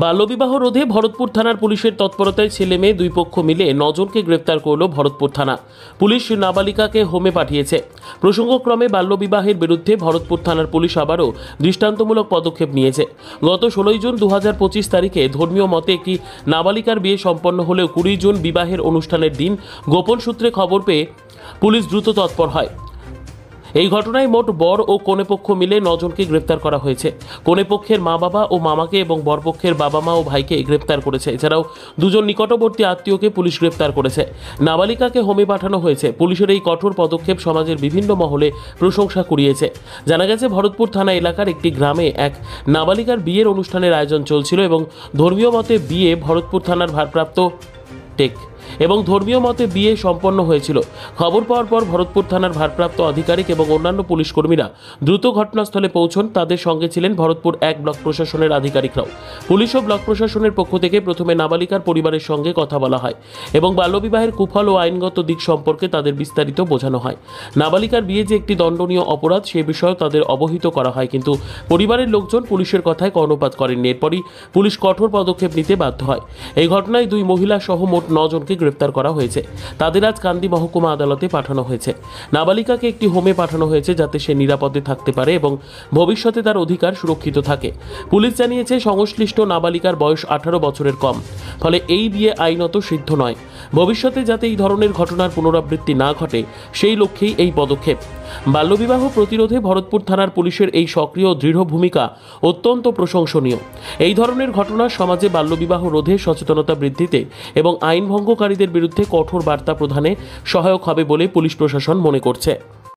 বাল্যবিবাহ রোধে ভরতপুর থানার পুলিশের তৎপরতায় ছেলে মেয়ে দুই পক্ষ মিলে 9 জনকে গ্রেপ্তার করল ভরতপুর থানা। পুলিশ নাবালিকাকে হোমে পাঠিয়েছে। প্রসঙ্গক্রমে বাল্যবিবাহের বিরুদ্ধে ভরতপুর থানার পুলিশ আবারও দৃষ্টান্তমূলক পদক্ষেপ নিয়েছে। গত 16 জুন 2025 তারিখে ধর্মীয় মতে একটি নাবালিকার বিয়ে সম্পন্ন হলেও 20 জুন বিবাহের অনুষ্ঠানের দিন গোপন সূত্রে খবর পেয়ে পুলিশ দ্রুত তৎপর হয়। এই ঘটনায় মোট বর ও কনে পক্ষ মিলে 9 জনকে গ্রেপ্তার করা হয়েছে। কনে পক্ষের মা বাবা ও মামাকে এবং বরপক্ষের বাবা মা ও ভাইকে গ্রেপ্তার করেছে। এছাড়াও 2 জন নিকটবর্তী আত্মীয়কে পুলিশ গ্রেপ্তার করেছে। নাবালিকাকে হোমে পাঠানো হয়েছে। পুলিশের এই কঠোর পদক্ষেপ সমাজের বিভিন্ন মহলে প্রশংসা কুড়িয়েছে। জানা গেছে, ভরতপুর থানা এলাকার একটি গ্রামে এক নাবালিকার বিয়ের অনুষ্ঠানের আয়োজন চলছিল এবং ধর্মীয় মতে বিয়ে সম্পন্ন হয়েছিল। খবর পাওয়ার পর ভরতপুর থানার ভারপ্রাপ্ত আধিকারিক এবং অন্যান্য পুলিশ কর্মীরা দ্রুত ঘটনাস্থলে পৌঁছন। তাদের সঙ্গে ছিলেন ভরতপুর 1 ব্লক প্রশাসনের আধিকারিকরাও। পুলিশ ও ব্লক প্রশাসনের পক্ষ থেকে প্রথমে নাবালিকার পরিবারের সঙ্গে কথা বলা হয় এবং বাল্যবিবাহের কুফল ও আইনগত দিক সম্পর্কে তাদের বিস্তারিত বোঝানো হয়। নাবালিকার বিয়ে যে একটি দণ্ডনীয় অপরাধ সে বিষয়েও তাদের অবহিত করা হয়, কিন্তু পরিবারের লোকজন পুলিশের কথায় কর্ণপাত করেননি। এরপরই পুলিশ কঠোর পদক্ষেপ নিতে বাধ্য হয়। এই ঘটনায় 2 মহিলা সহ মোট 9 জনকে গ্রেপ্তার করা হয়েছে। তাদের আজ কান্দি মহকুমা আদালতে পাঠানো হয়েছে। নাবালিকাকে একটি হোমে পাঠানো হয়েছে যাতে সে নিরাপদে থাকতে পারে এবং ভবিষ্যতে তার অধিকার সুরক্ষিত থাকে। পুলিশ জানিয়েছে, সংশ্লিষ্ট নাবালিকার বয়স 18 বছরের কম, ফলে এই বিয়ে আইনত সিদ্ধ নয়। ভবিষ্যতে যাতে এই ধরনের ঘটনার পুনরাবৃত্তি না ঘটে সেই লক্ষ্যেই এই পদক্ষেপ। বাল্যবিবাহ প্রতিরোধে ভরতপুর থানার পুলিশের এই সক্রিয় দৃঢ় ভূমিকা অত্যন্ত প্রশংসনীয়। এই ধরনের ঘটনা সমাজে বাল্যবিবাহ রোধে সচেতনতা বৃদ্ধিতে এবং আইন ভঙ্গকারীদের বিরুদ্ধে কঠোর বার্তা প্রদানে সহায়ক হবে বলে পুলিশ প্রশাসন মনে করছে।